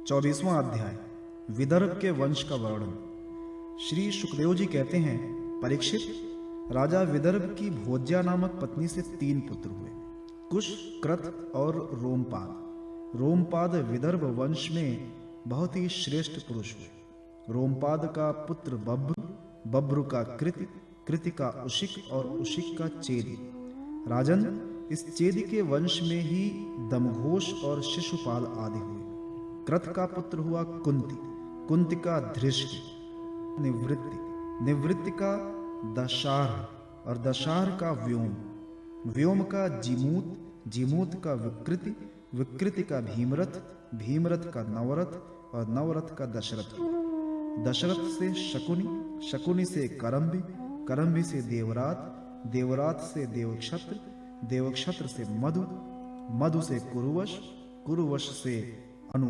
24वां अध्याय विदर्भ के वंश का वर्णन। श्री सुखदेव जी कहते हैं, परीक्षित, राजा विदर्भ की भोज्या नामक पत्नी से 3 पुत्र हुए, कुश, कृत और रोमपाद। रोमपाद विदर्भ वंश में बहुत ही श्रेष्ठ पुरुष हुए। रोमपाद का पुत्र बब्र, बब्र का कृति, कृति का उशिक और उशिक का चेदी। राजन, इस चेदी के वंश में ही दमघोष और शिशुपाल आदि हुए। कृत का पुत्र हुआ कुंती, कुंती का धृष्टि, निवृत्ति, निवृत्ति का दशार्ह और दशार्ह का व्योम, व्योम का जीमूत, जीमूत का विकृति, विकृति का भीमरथ, भीमरथ का नवरथ और नवरथ का दशरथ। दशरथ से शकुनी, शकुनी से करम्बी, करम्बी से देवरात, देवरात से देवक्षत्र, देवक्षत्र से मधु, मधु से कुरुवश, कुरुवश से अनु,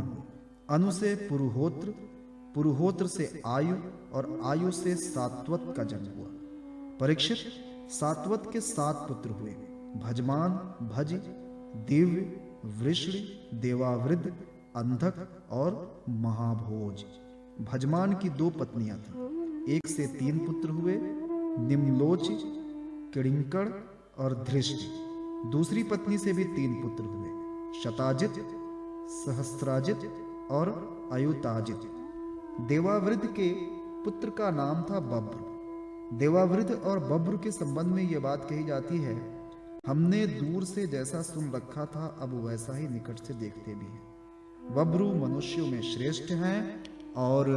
अनु से पुरुहोत्र, पुरुहोत्र से आयु और आयु से सात्वत का जन्म हुआ। परीक्षित, सात्वत के 7 पुत्र हुए, भजमान, भज, दिव्य, वृषणि, देवावृद्ध, अंधक और महाभोज। भजमान की 2 पत्नियां थीं, एक से 3 पुत्र हुए, निम्लोचि, किड़िंकड़ और धृष्टि। दूसरी पत्नी से भी 3 पुत्र हुए, शताजित, सहस्राजित और अयुताजित। देवावृद्ध के पुत्र का नाम था बब्र। देवावृद्ध और बब्र के संबंध में यह बात कही जाती है, हमने दूर से जैसा सुन रखा था अब वैसा ही निकट से देखते भी हैं। बब्रु मनुष्यों में श्रेष्ठ हैं और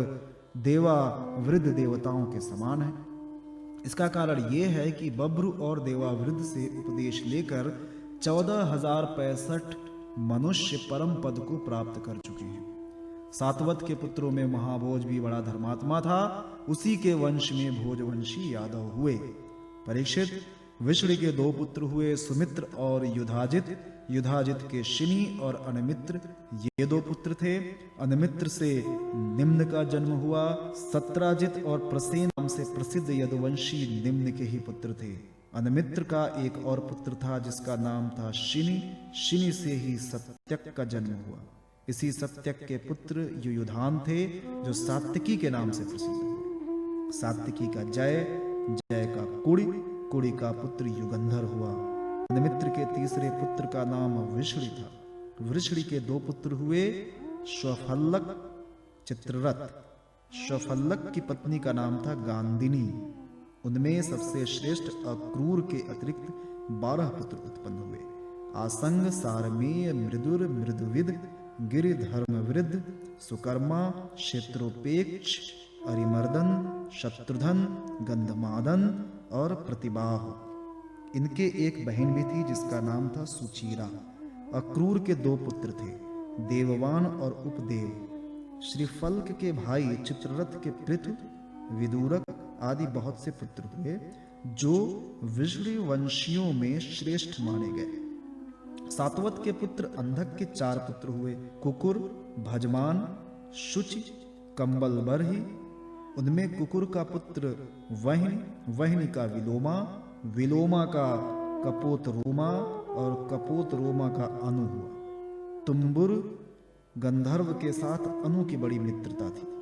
देवावृद्ध देवताओं के समान हैं। इसका कारण यह है कि बब्रु और देवावृद्ध से उपदेश लेकर 14,065 मनुष्य परम पद को प्राप्त कर चुके हैं। सातवत के पुत्रों में महाभोज भी बड़ा धर्मात्मा था, उसी के वंश में भोजवंशी यादव हुए। परीक्षित, विष्णु के 2 पुत्र हुए, सुमित्र और युधाजित। युधाजित के शिनी और अनमित्र, ये 2 पुत्र थे। अनमित्र से निम्न का जन्म हुआ। सत्राजित और प्रसेन नाम से प्रसिद्ध यदुवंशी निम्न के ही पुत्र थे। अनमित्र का एक और पुत्र था जिसका नाम था शिनी, शिनी से ही सत्यक का जन्म हुआ। इसी सत्यक के पुत्र युयुधान थे जो सात्विकी के नाम से प्रसिद्ध हुए। सात्विकी का जय, जय का कुड़ी, कुड़ी का पुत्र युगंधर हुआ। अनमित्र के तीसरे पुत्र का नाम वृषणि था। वृषणि के 2 पुत्र हुए, श्वफल्लक, चित्ररथ। श्वफल्लक की पत्नी का नाम था गांधिनी। उनमें सबसे श्रेष्ठ अक्रूर के अतिरिक्त 12 पुत्र उत्पन्न हुए। आसंग, सारमेय, मृदुर, मृदुविद, गिरिधर्मवृद्ध, सुकर्मा, क्षेत्रोपेक्ष, अरिमर्दन, शत्रुधन, गंधमादन और प्रतिबाह। इनके एक बहन भी थी जिसका नाम था सुचीरा। अक्रूर के 2 पुत्र थे, देववान और उपदेव। श्रीफल्क के भाई चित्ररथ के पृथु, विदूरक आदि बहुत से पुत्र हुए जो विष्णु वंशियों में श्रेष्ठ माने गए। सातवत के पुत्र अंधक के 4 पुत्र हुए, कुकुर, भजमान, शुचि, कंबलबरही। उनमें कुकुर का पुत्र वह्नि, वह्नि का विलोमा, विलोमा का कपोत रोमा और कपोत रोमा का अनु हुआ। तुम्बुर गंधर्व के साथ अनु की बड़ी मित्रता थी।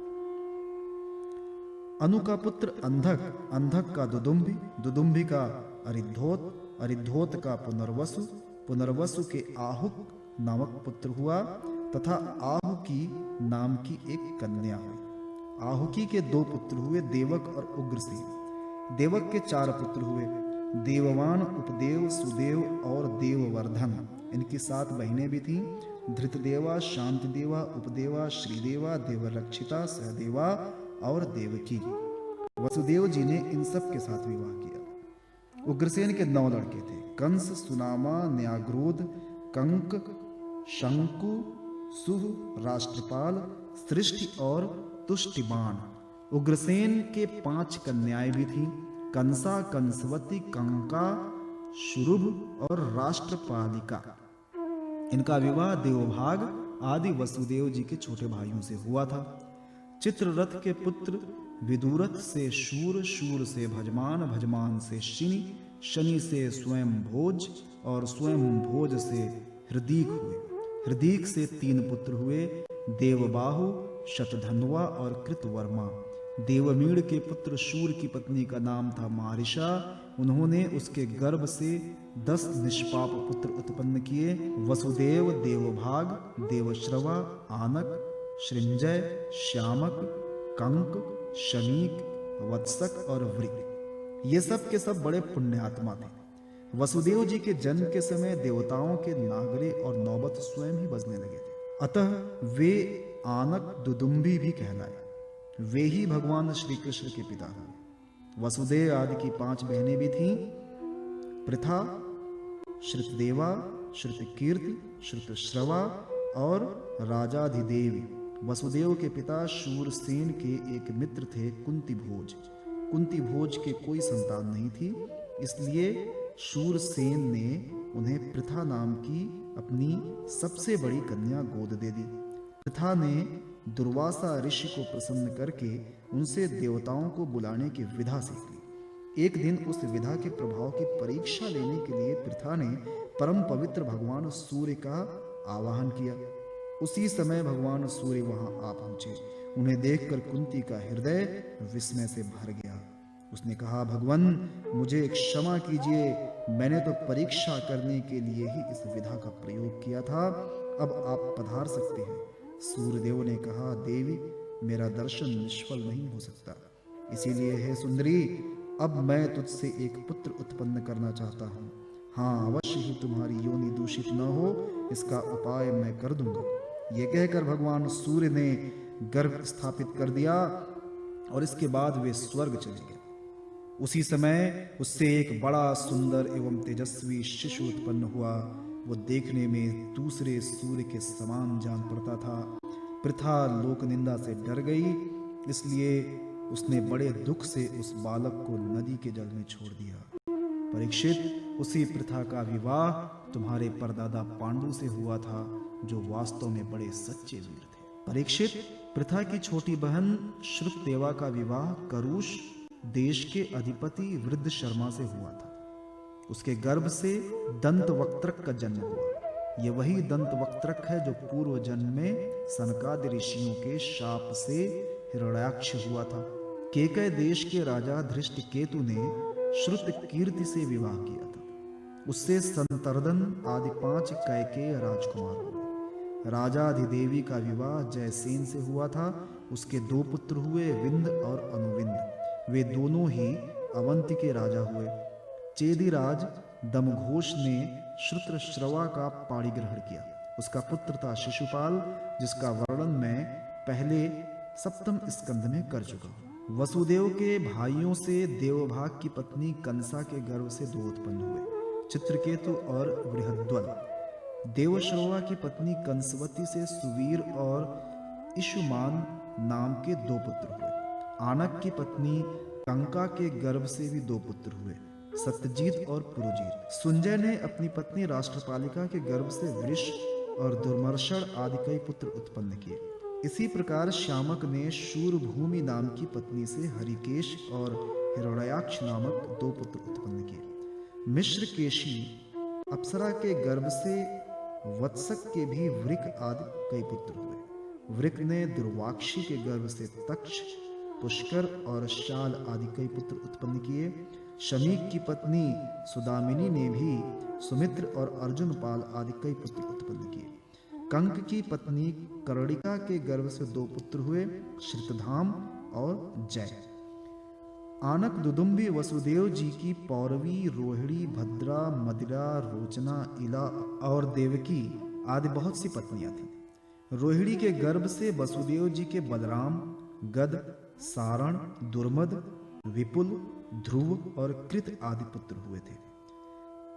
अनु का पुत्र अंधक, अंधक का दुदुम्बी, दुदुम्बी का अरिद्धोत, अरिद्धोत का पुनर्वसु, पुनर्वसु के आहुक नामक पुत्र हुआ तथा आहुकी नाम की एक कन्या हुई। आहुकी के 2 पुत्र हुए, देवक और उग्रसेन। देवक के 4 पुत्र हुए, देववान, उपदेव, सुदेव और देववर्धन। इनकी 7 बहनें भी थीं, धृतदेवा, शांतिदेवा, उपदेवा, श्रीदेवा, देवरक्षिता, सहदेवा और देवकी। वसुदेव जी ने इन सब के साथ विवाह किया। उग्रसेन के 9 लड़के थे, कंस, सुनामा, न्याग्रोध, कंक, शंकु, सुह, राष्ट्रपाल, सृष्टि और तुष्टिबाण। उग्रसेन के 5 कन्याएं भी थीं, कंसा, कंसवती, कंका, शुरुभ और राष्ट्रपालिका। इनका विवाह देवभाग आदि वसुदेव जी के छोटे भाइयों से हुआ था। चित्ररथ के पुत्र विदुरथ से शूर, शूर से भजमान, भजमान से शनि, शनि से स्वयं भोज और स्वयं भोज से हृदीक हुए। हृदीक से 3 पुत्र हुए, देवबाहु, शतधन्वा और कृतवर्मा। देवमीड़ के पुत्र शूर की पत्नी का नाम था मारिशा। उन्होंने उसके गर्भ से 10 निष्पाप पुत्र उत्पन्न किए। वसुदेव, देवभाग, देवश्रवा, आनक, श्रृंजय, श्यामक, कंक, शमीक, वत्सक और वृक। ये सब के सब बड़े पुण्यात्मा थे। वसुदेव जी के जन्म के समय देवताओं के नागरे और नौबत स्वयं ही बजने लगे थे। अतः वे आनक दुदुम्बी भी कहलाए। वे ही भगवान श्री कृष्ण के पिता हुए। वसुदेव आदि की 5 बहनें भी थीं, पृथा, श्रुतदेवा, श्रुतकीर्ति, श्रुतश्रवा और राजाधिदेवी। वसुदेव के पिता शूरसेन के एक मित्र थे कुंती भोज। कुंती भोज के कोई संतान नहीं थी, इसलिए शूरसेन ने उन्हें पृथा नाम की अपनी सबसे बड़ी कन्या गोद दे दी। पृथा ने दुर्वासा ऋषि को प्रसन्न करके उनसे देवताओं को बुलाने की विधा सीख ली। एक दिन उस विधा के प्रभाव की परीक्षा लेने के लिए पृथा ने परम पवित्र भगवान सूर्य का आवाहन किया। उसी समय भगवान सूर्य वहां आ पहुंचे। उन्हें देखकर कुंती का हृदय विस्मय से भर गया। उसने कहा, भगवान मुझे क्षमा कीजिए, मैंने तो परीक्षा करने के लिए ही इस विधा का प्रयोग किया था, अब आप पधार सकते हैं। सूर्यदेव ने कहा, देवी मेरा दर्शन निष्फल नहीं हो सकता, इसीलिए हे सुंदरी अब मैं तुझसे एक पुत्र उत्पन्न करना चाहता हूँ। हाँ, अवश्य ही तुम्हारी योनि दूषित न हो, इसका उपाय मैं कर दूंगा। ये कहकर भगवान सूर्य ने गर्भ स्थापित कर दिया और इसके बाद वे स्वर्ग चले गए। उसी समय उससे एक बड़ा सुंदर एवं तेजस्वी शिशु उत्पन्न हुआ। वो देखने में दूसरे सूर्य के समान जान पड़ता था। पृथा लोक निंदा से डर गई, इसलिए उसने बड़े दुख से उस बालक को नदी के जल में छोड़ दिया। परीक्षित, उसी पृथा का विवाह तुम्हारे परदादा पांडु से हुआ था, जो वास्तव में बड़े सच्चे वीर थे। परीक्षित, पृथा की छोटी बहन श्रुतदेवा का विवाह करुष देश के अधिपति वृद्ध शर्मा से हुआ था। उसके गर्भ से दंतवक्त्रक का जन्म हुआ। ये वही दंतवक्त्रक है जो पूर्व जन्म में सनकादि ऋषियों के शाप से हिरण्याक्ष हुआ था। केकय देश के राजा धृष्टकेतु ने श्रुतकीर्ति से विवाह किया था। उससे संतर्दन आदि 5 कैकेय राजकुमार हुए। राजा अधिदेवी का विवाह जयसेन से हुआ था। उसके 2 पुत्र हुए, विंध्य और अनुविंध्य। वे दोनों ही अवंती के राजा हुए। चेदिराज दमघोष ने श्रुतश्रवा का पाणी ग्रहण किया। उसका पुत्र था शिशुपाल, जिसका वर्णन मैं पहले 7वें स्कंध में कर चुका हूँ। वसुदेव के भाइयों से देवभाग की पत्नी कंसा के गर्भ से 2 उत्पन्न हुए, चित्रकेतु और बृहद्वल। देवश्रवा की पत्नी कंसवती से सुवीर और इशुमान नाम के 2 पुत्र हुए। आनक की पत्नी कंका के गर्भ से भी 2 पुत्र हुए, सत्यजीत और पुरुजीत। सुंजय ने अपनी पत्नी राष्ट्रपालिका के गर्भ से वृष और दुर्मर्षण आदि कई पुत्र उत्पन्न किए। इसी प्रकार श्यामक ने शूरभूमि नाम की पत्नी से हरिकेश और हिरण्याक्ष नामक 2 पुत्र उत्पन्न किए। मिश्रकेशी अप्सरा के गर्भ से वत्सक के भी वृक आदि कई पुत्र हुए। वृक ने दुर्वाक्षी के गर्भ से तक्ष, पुष्कर और शाल आदि कई पुत्र उत्पन्न किए। शमीक की पत्नी सुदामिनी ने भी सुमित्र और अर्जुनपाल आदि कई पुत्र उत्पन्न किए। कंक की पत्नी कर्णिका के गर्भ से 2 पुत्र हुए, श्रितधाम और जय। आनक दुदुम्बी वसुदेव जी की पौरवी, रोहिणी, भद्रा, मदिरा, रोचना, इला और देवकी आदि बहुत सी पत्नियां थीं। रोहिणी के गर्भ से वसुदेव जी के बलराम, गद, सारण, दुर्मद, विपुल, ध्रुव और कृत आदि पुत्र हुए थे।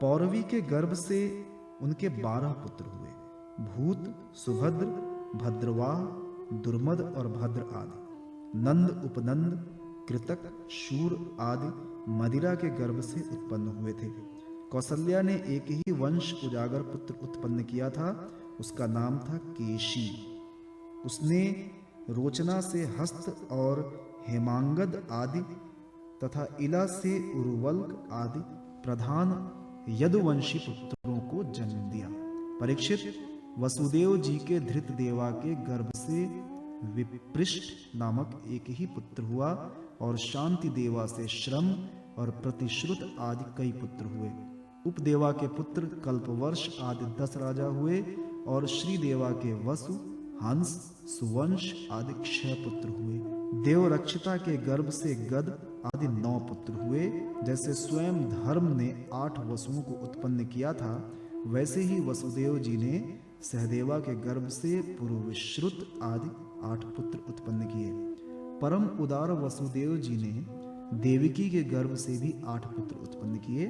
पौरवी के गर्भ से उनके 12 पुत्र हुए, भूत, सुभद्र, भद्रवाह, दुर्मद और भद्र आदि। नंद, उपनंद, कृतक, शूर आदि मदिरा के गर्भ से उत्पन्न हुए थे। कौसल्या ने एक ही वंश उजागर पुत्र उत्पन्न किया था, उसका नाम था केशी। उसने रोचना से हस्त और हेमांगद आदि तथा इला से उर्वल्क आदि प्रधान यदुवंशी पुत्रों को जन्म दिया। परीक्षित, वसुदेव जी के धृत देवा के गर्भ से विपृष्ट नामक एक ही पुत्र हुआ और शांति देवा से श्रम और प्रतिश्रुत आदि कई पुत्र हुए। उपदेवा के पुत्र कल्पवर्ष आदि 10 राजा हुए और श्रीदेवा के वसु, हंस, सुवंश आदि 6 पुत्र हुए। देवरक्षिता के गर्भ से गद आदि 9 पुत्र हुए। जैसे स्वयं धर्म ने 8 वसुओं को उत्पन्न किया था, वैसे ही वसुदेव जी ने सहदेवा के गर्भ से पुरुविश्रुत आदि 8 पुत्र उत्पन्न किए। परम उदार वसुदेव जी ने देवकी के गर्भ से भी 8 पुत्र उत्पन्न किए,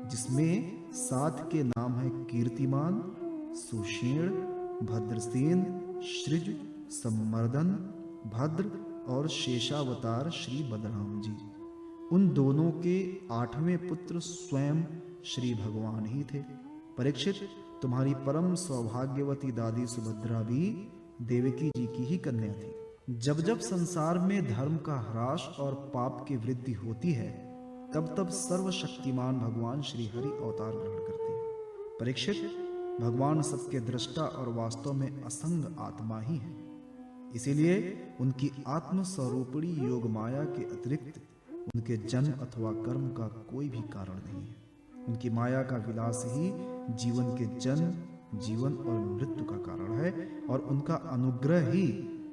जिसमें 7 के नाम है कीर्तिमान, सुषेण, भद्रसेन, सृज, सम्मर्दन, भद्र और शेषावतार श्री बलराम जी। उन दोनों के 8वें पुत्र स्वयं श्री भगवान ही थे। परीक्षित, तुम्हारी परम सौभाग्यवती दादी सुभद्रा भी देवकी जी की ही कन्या थी। जब जब संसार में धर्म का ह्रास और पाप की वृद्धि होती है, तब तब सर्वशक्तिमान भगवान श्री हरि अवतार ग्रहण करते हैं। परीक्षित, भगवान सबके दृष्टा और वास्तव में असंग आत्मा ही है। इसीलिए उनकी आत्म स्वरूपणी योग माया के अतिरिक्त उनके जन्म अथवा कर्म का कोई भी कारण नहीं है। उनकी माया का विलास ही जीवन के जन्म, जीवन और मृत्यु का कारण है और उनका अनुग्रह ही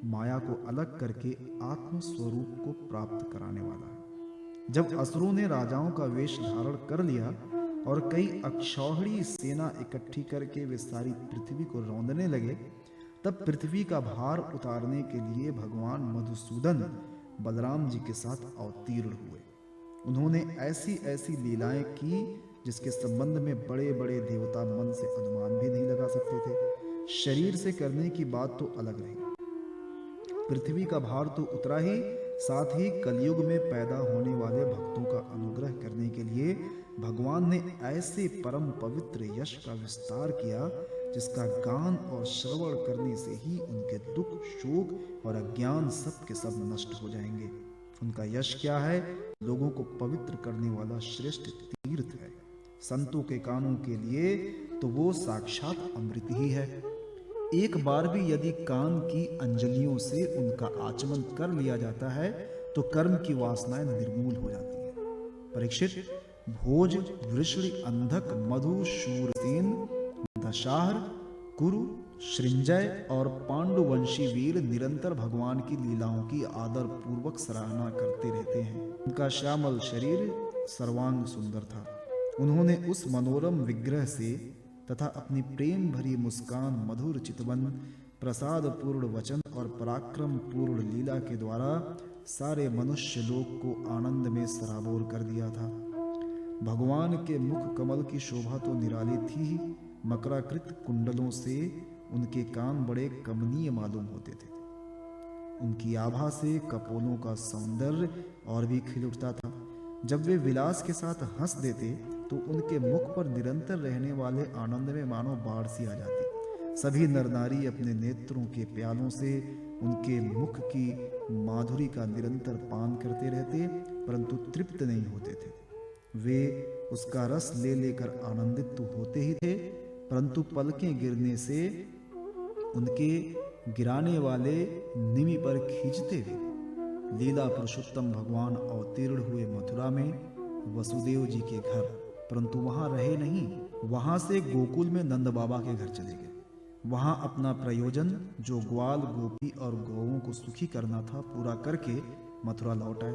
माया को अलग करके आत्म स्वरूप को प्राप्त कराने वाला है। जब असुरों ने राजाओं का वेश धारण कर लिया और कई अक्षौहिणी सेना इकट्ठी करके वे सारी पृथ्वी को रौंदने लगे, तब पृथ्वी का भार उतारने के लिए भगवान मधुसूदन बलराम जी के साथ अवतीर्ण हुए। उन्होंने ऐसी ऐसी लीलाएं की जिसके संबंध में बड़े बड़े देवता मन से अनुमान भी नहीं लगा सकते थे। शरीर से करने की बात तो अलग रही, पृथ्वी का भार तो उतरा ही, साथ ही कलयुग में पैदा होने वाले भक्तों का अनुग्रह करने के लिए भगवान ने ऐसे परम पवित्र यश का विस्तार किया जिसका गान और श्रवण करने से ही उनके दुख, शोक और अज्ञान सब के सब नष्ट हो जाएंगे। उनका यश क्या है? लोगों को पवित्र करने वाला श्रेष्ठ तीर्थ है। संतों के कानों के लिए तो वो साक्षात अमृत ही है। एक बार भी यदि कान की अंजलियों से उनका आचमन कर लिया जाता है तो कर्म की वासनाएं निर्मूल हो जाती है। परीक्षित, भोज, वृषण, अंधक, मधु, शूरसेन, दशाहर, कुरु, सृंजय और पांडुवंशी वीर निरंतर भगवान की लीलाओं की आदर पूर्वक सराहना करते रहते हैं। उनका श्यामल शरीर सर्वांग सुंदर था। उन्होंने उस मनोरम विग्रह से तथा अपनी प्रेम भरी मुस्कान, मधुर चितवन, प्रसाद पूर्ण वचन और पराक्रम पूर्ण लीला के द्वारा सारे मनुष्य लोक को आनंद में सराबोर कर दिया था। भगवान के मुख कमल की शोभा तो निराली थी ही, मकराकृत कुंडलों से उनके कान बड़े कमनीय मालूम होते थे। उनकी आभा से कपोलों का सौंदर्य और भी खिल उठता था। जब वे विलास के साथ हंस देते तो उनके मुख पर निरंतर रहने वाले आनंद में मानो बाढ़ सी आ जाती। सभी नर नारी अपने नेत्रों के प्यालों से उनके मुख की माधुरी का निरंतर पान करते रहते, परंतु तृप्त नहीं होते थे। वे उसका रस ले लेकर आनंदित तो होते ही थे, परंतु पलकें गिरने से उनके गिराने वाले निमि पर खींचते हुए लीला पुरुषोत्तम भगवान अवतीर्ण हुए मथुरा में वसुदेव जी के घर, परंतु वहां रहे नहीं। वहां से गोकुल में नंद बाबा के घर चले गए। वहां अपना प्रयोजन, जो ग्वाल, गोपी और गौओं को सुखी करना था, पूरा करके मथुरा लौट आए।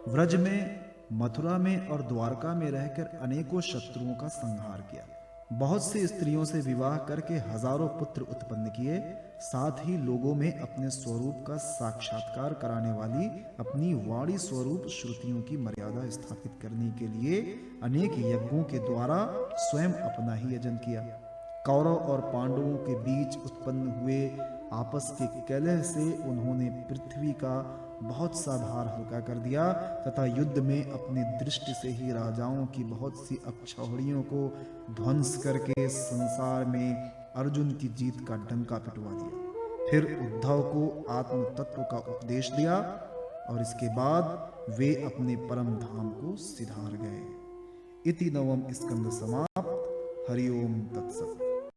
व्रज में, मथुरा में और द्वारका में रहकर अनेकों शत्रुओं का संहार किया। बहुत सी स्त्रियों से विवाह करके हजारों पुत्र उत्पन्न किए। साथ ही लोगों में अपने स्वरूप का साक्षात्कार कराने वाली अपनी वाणी स्वरूप श्रुतियों की मर्यादा स्थापित करने के लिए अनेक यज्ञों के द्वारा स्वयं अपना ही यजन किया। कौरव और पांडवों के बीच उत्पन्न हुए आपस के कलह से उन्होंने पृथ्वी का बहुत सा भार हल्का कर दिया तथा युद्ध में अपनी दृष्टि से ही राजाओं की बहुत सी अक्षौहिणियों को ध्वंस करके संसार में अर्जुन की जीत का डंका पिटवा दिया। फिर उद्धव को आत्म तत्व का उपदेश दिया और इसके बाद वे अपने परम धाम को सिधार गए। इति नवम स्कंद समाप्त। हरि ओम तत्सत।